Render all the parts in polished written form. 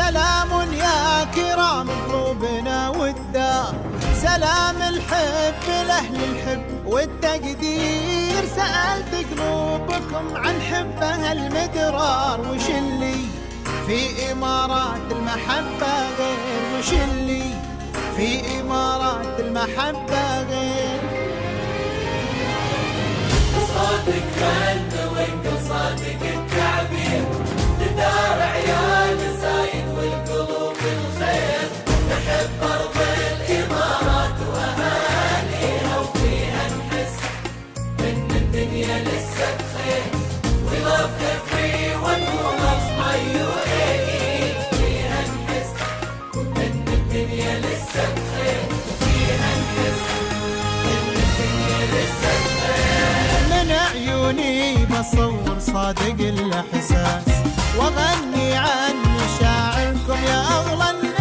سلام يا كرام قلوبنا والدار، سلام الحب لأهل الحب والتقدير. سألت قلوبكم عن حبها المدرار، وش اللي في إمارات المحبة غير؟ وش اللي في إمارات المحبة غير؟ صادق خلد وانقل صادق التعبير، لدار عيال زايد والقلوب الخير. نحب أرض الإمارات وأهاليها، وفيها نحس إن الدنيا لسه بخير. We love everyone who loves my UAE. فيها نحس إن الدنيا لسه بخير. فيها نحس إن الدنيا لسه بخير. من عيوني بصور صادق الإحساس، وأغني عن مشاعركم يا أغلى الناس.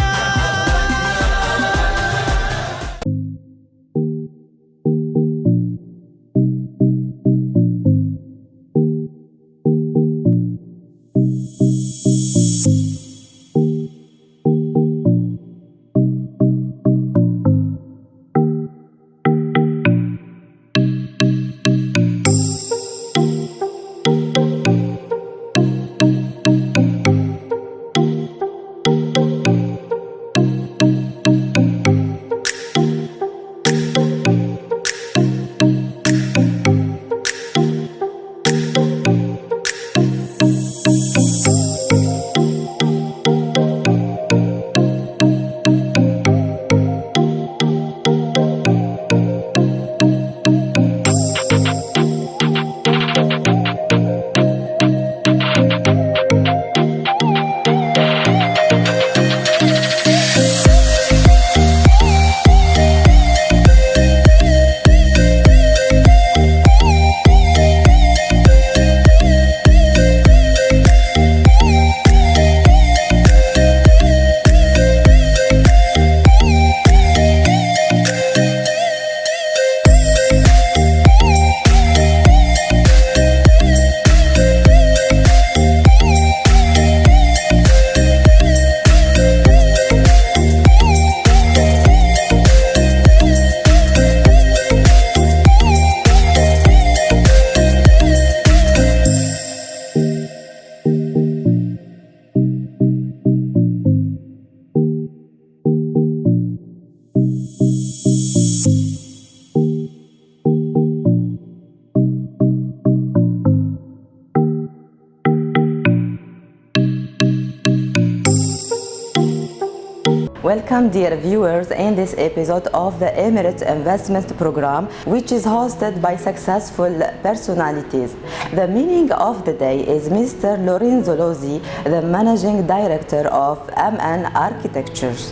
Welcome dear viewers in this episode of the Emirates Investment Program, which is hosted by successful personalities. The meaning of the day is Mr. Lorenzo Lozzi, the Managing Director of MN Architectures.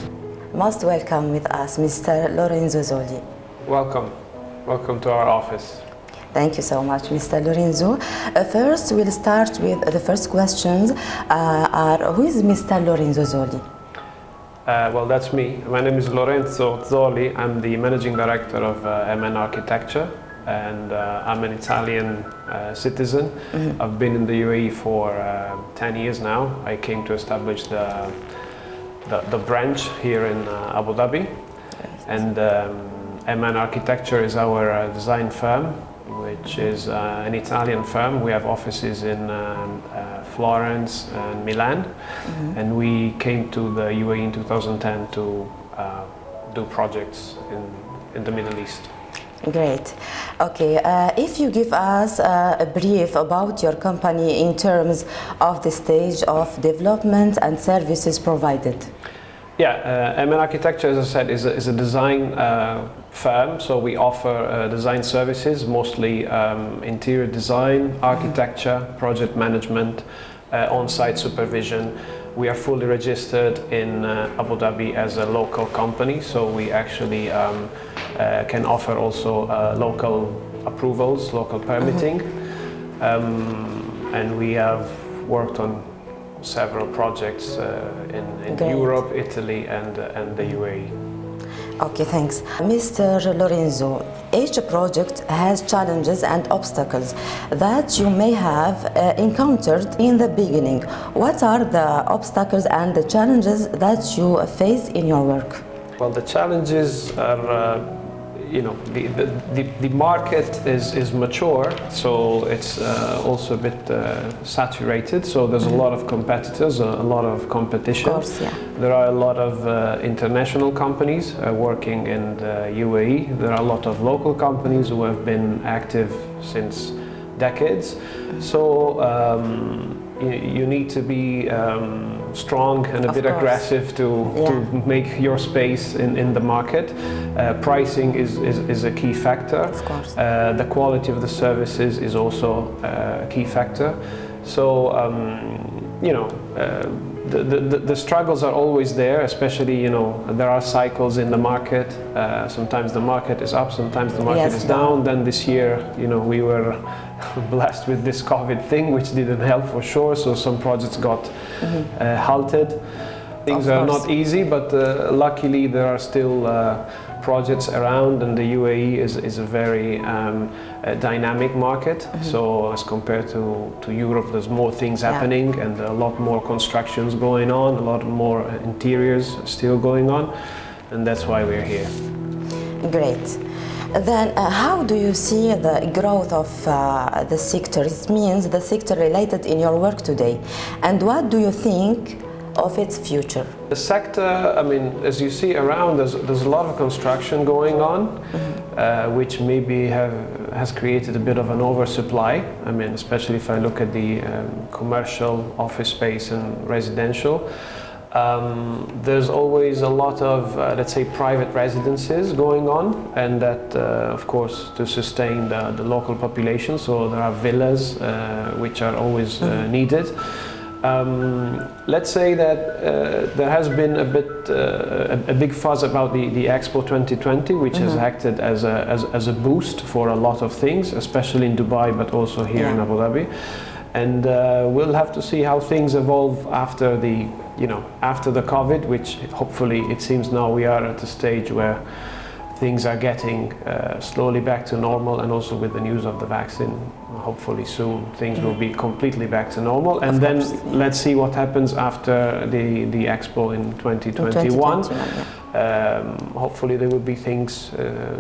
Most welcome with us, Mr. Lorenzo Zoli. Welcome. Welcome to our office. Thank you so much, Mr. Lorenzo. First, we'll start with the first questions. Who is Mr. Lorenzo Zoli? Well, that's me. My name is Lorenzo Zoli. I'm the Managing Director of MN Architecture, and I'm an Italian citizen. Mm-hmm. I've been in the UAE for 10 years now. I came to establish the branch here in Abu Dhabi. Yes. And MN Architecture is our design firm, which is an Italian firm. We have offices in Florence and Milan, mm-hmm. and we came to the UAE in 2010 to do projects in the Middle East. Great. Okay, if you give us a brief about your company in terms of the stage of development and services provided. Yeah, MN Architecture, as I said, is a design firm, so we offer design services, mostly interior design, architecture, project management, on-site supervision. We are fully registered in Abu Dhabi as a local company, so we actually can offer also local approvals, local permitting, and we have worked on several projects in Europe, Italy, and the UAE. Okay, thanks. Mr. Lorenzo, each project has challenges and obstacles that you may have encountered in the beginning. What are the obstacles and the challenges that you face in your work? Well, the challenges are, the market is mature, so it's also a bit saturated. So there's a lot of competitors, a lot of competition. Of course, yeah. There are a lot of international companies working in the UAE. There are a lot of local companies who have been active since decades. So you need to be strong and a bit aggressive to make your space in the market. Pricing is a key factor. Of course. The quality of the services is also a key factor. So, the struggles are always there, especially, there are cycles in the market. Sometimes the market is up, sometimes the market is down. Then this year, we were blessed with this COVID thing, which didn't help for sure. So some projects got halted. Things are not easy, but luckily there are still projects around, and the UAE is a very dynamic market. So as compared to Europe, there's more things happening and a lot more constructions going on, a lot more interiors still going on, and that's why we're here. Great. Then how do you see the growth of the sector? It means the sector related in your work today. And what do you think of its future? The sector, as you see around, there's a lot of construction going on, which maybe has created a bit of an oversupply. Especially if I look at the commercial office space and residential. There's always a lot of, let's say, private residences going on, and that, of course, to sustain the local population. So there are villas, which are always needed. Let's say that there has been a big fuzz about the Expo 2020, which has acted as a boost for a lot of things, especially in Dubai, but also here in Abu Dhabi. And we'll have to see how things evolve after the COVID, which hopefully it seems now we are at a stage where things are getting slowly back to normal, and also with the news of the vaccine, hopefully soon things will be completely back to normal. And then let's see what happens after the Expo in 2021. Hopefully there will be things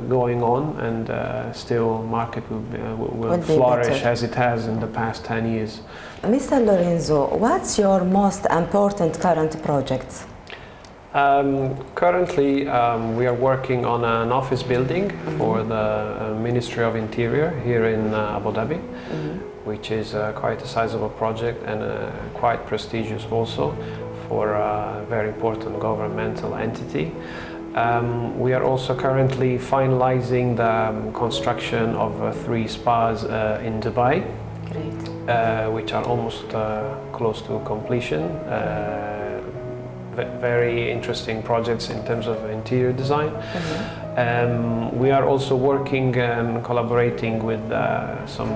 going on, and still market will flourish as it has in the past 10 years. Mr. Lorenzo, what's your most important current project? Currently, we are working on an office building for the Ministry of Interior here in Abu Dhabi, which is quite a sizable project and quite prestigious also for a very important governmental entity. We are also currently finalizing the construction of 3 spas in Dubai, which are almost close to completion. Very interesting projects in terms of interior design. We are also working and collaborating with some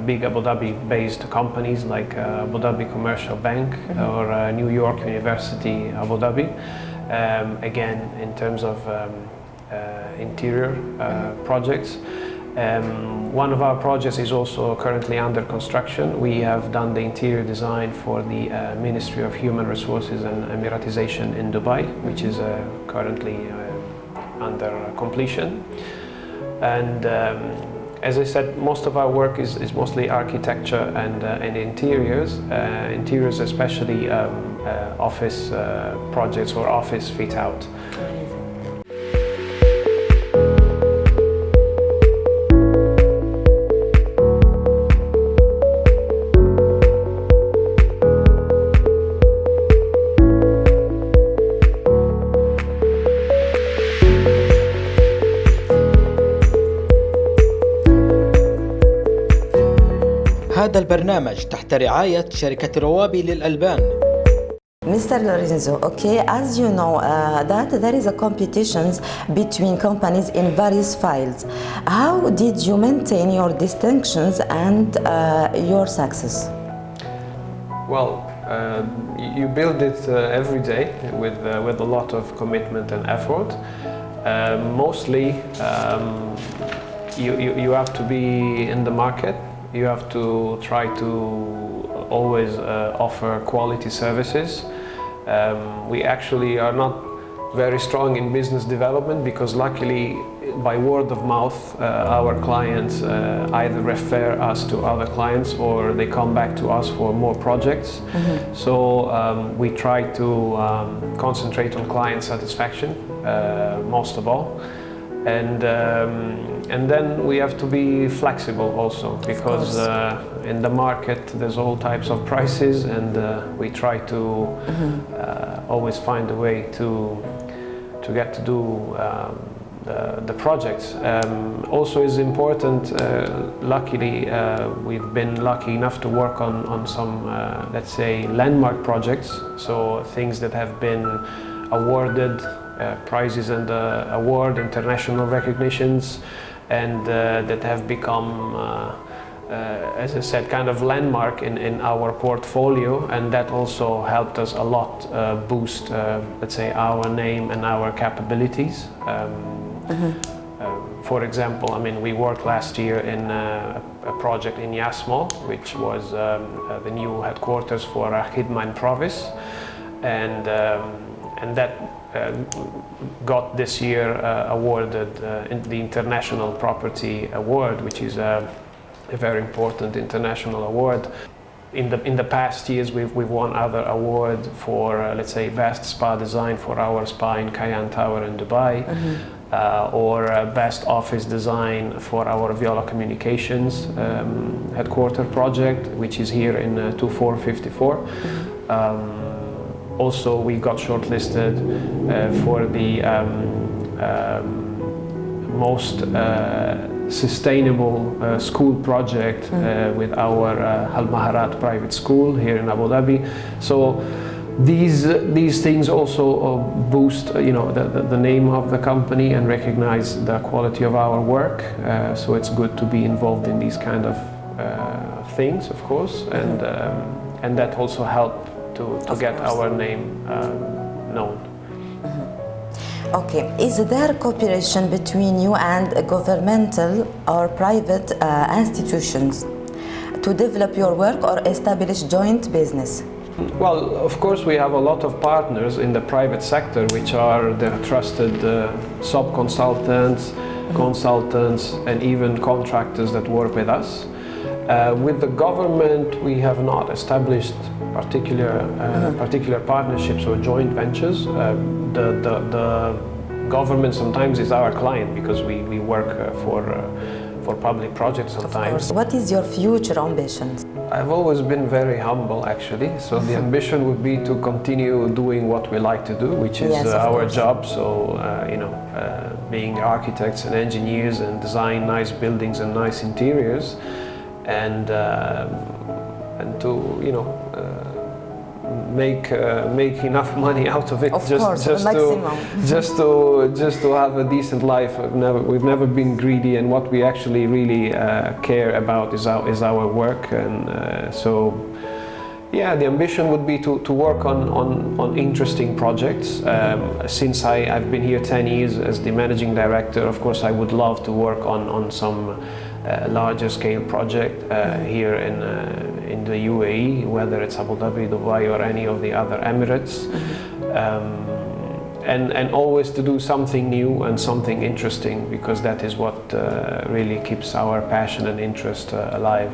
big Abu Dhabi based companies like Abu Dhabi Commercial Bank or New York University Abu Dhabi, again in terms of interior projects. One of our projects is also currently under construction. We have done the interior design for the Ministry of Human Resources and Emiratization in Dubai, which is currently under completion. And as I said, most of our work is mostly architecture and interiors. Interiors, especially office projects or office fit out. هذا البرنامج تحت رعاية شركة رواد للألبان. Mr. Lorenzo, okay, as you know that there is a competitions between companies in various fields. How did you maintain your distinctions and your success? Well, you build it every day with a lot of commitment and effort. Mostly, you have to be in the market. You have to try to always offer quality services. We actually are not very strong in business development because luckily by word of mouth our clients either refer us to other clients or they come back to us for more projects. So we try to concentrate on client satisfaction most of all, and then we have to be flexible also because in the market there's all types of prices, and we try to always find a way to get to do the projects. Also is important, luckily we've been lucky enough to work on some let's say landmark projects, so things that have been awarded prizes and award international recognitions, and that have become as I said, kind of landmark in our portfolio, and that also helped us a lot boost, let's say, our name and our capabilities. For example, I mean, we worked last year in a project in Yasmal, which was the new headquarters for Khidma province, and that got this year awarded the International Property Award, which is a very important international award. In the past years, we've won other award for let's say best spa design for our spa in Cayenne Tower in Dubai, or best office design for our Viola Communications headquarter project, which is here in 2454. Also, we got shortlisted for the most sustainable school project with our Al Maharat private school here in Abu Dhabi. So these things also boost the name of the company and recognize the quality of our work. So it's good to be involved in these kind of things, of course, and that also help to get our name known. Okay, is there cooperation between you and governmental or private institutions to develop your work or establish joint business? Well, of course, we have a lot of partners in the private sector, which are the trusted sub-consultants, consultants, and even contractors that work with us. With the government, we have not established particular partnerships or joint ventures. The government sometimes is our client because we work for public projects sometimes. What is your future ambitions? I've always been very humble, actually. So the ambition would be to continue doing what we like to do, which is our job. So being architects and engineers and design nice buildings and nice interiors, and to make enough money out of it, just to have a decent life. We've never been greedy, and what we actually really care about is our work, and so yeah, the ambition would be to work on interesting projects. Since I've been here 10 years as the managing director, of course I would love to work on some larger scale project here in the UAE, whether it's Abu Dhabi, Dubai, or any of the other Emirates, and always to do something new and something interesting, because that is what really keeps our passion and interest alive.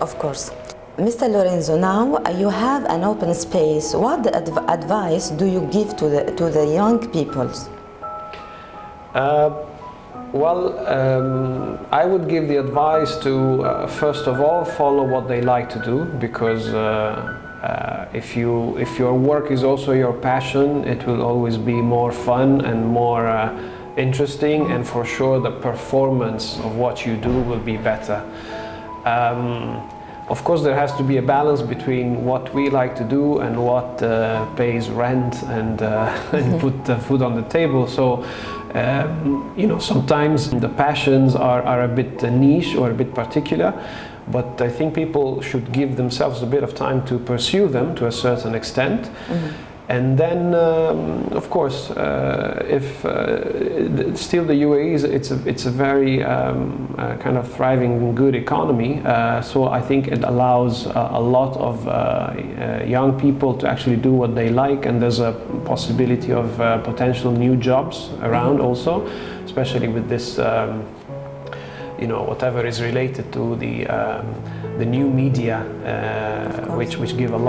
Of course. Mr. Lorenzo, now you have an open space. What advice do you give to the young people? I would give the advice to first of all follow what they like to do, because if your work is also your passion, it will always be more fun and more interesting, and for sure the performance of what you do will be better. Of course, there has to be a balance between what we like to do and what pays rent and put the food on the table. So, sometimes the passions are a bit niche or a bit particular, but I think people should give themselves a bit of time to pursue them to a certain extent. And then, of course, if still the UAE it's a very kind of thriving, good economy. So I think it allows a lot of young people to actually do what they like, and there's a possibility of potential new jobs around also, especially with this, whatever is related to the new media, which give a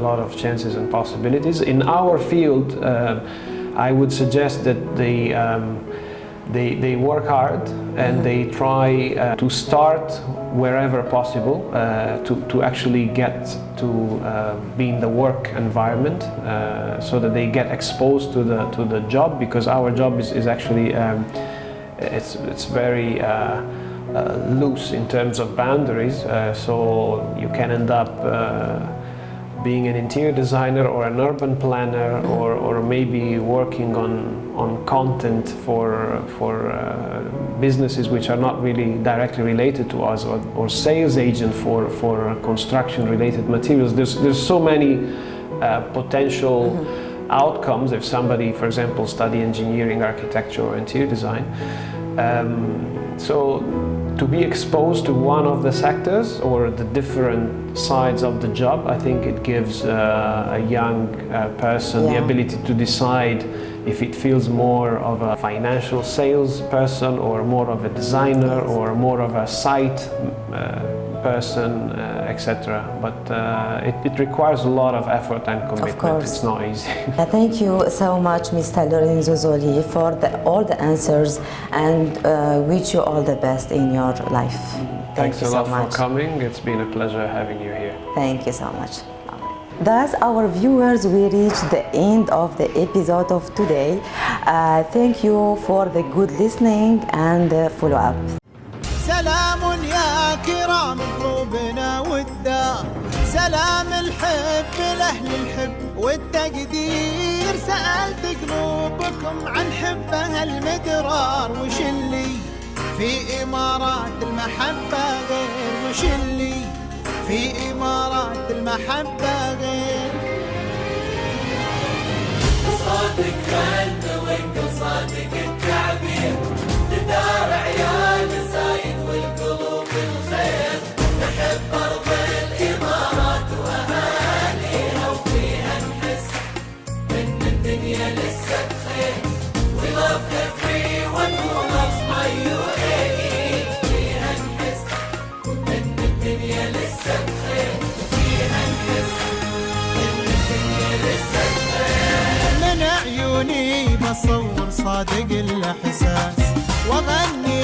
lot of chances and possibilities. In our field, I would suggest that they work hard and they try to start wherever possible to actually get to be in the work environment, so that they get exposed to the job, because our job is actually it's very loose in terms of boundaries, so you can end up being an interior designer or an urban planner, or maybe working on content for businesses which are not really directly related to us, or sales agent for construction related materials. There's so many potential outcomes if somebody, for example, study engineering, architecture, or interior design. So to be exposed to one of the sectors or the different sides of the job, I think it gives a young person the ability to decide if it feels more of a financial sales person, or more of a designer, or more of a site person, etc. But it requires a lot of effort and commitment. Of course. It's not easy. Thank you so much, Mr. Lorenzo Zoli, for all the answers, and wish you all the best in your life. Thanks you a so lot much for coming. It's been a pleasure having you here. Thank you so much. Thus, our viewers, we reached the end of the episode of today. Thank you for the good listening and follow-up. سلام يا كرام قلوبنا والدار، سلام الحب لأهل الحب والتقدير. سألت قلوبكم عن حبها المدرار، وش اللي في إمارات المحبة غير، وش اللي في إمارات المحبة غير. صادق خلنا وانقل صادق التعبير، لدار عيال زايد والقلوب الخير. نحب أرض الإمارات وأهاليها، وفيها نحس إن الدنيا لسه بخير. We love everyone who loves my UAE. فيها نحس إن الدنيا لسه بخير، وفيها نحس إن الدنيا لسه بخير. من عيوني بصور صادق الإحساس، وأغني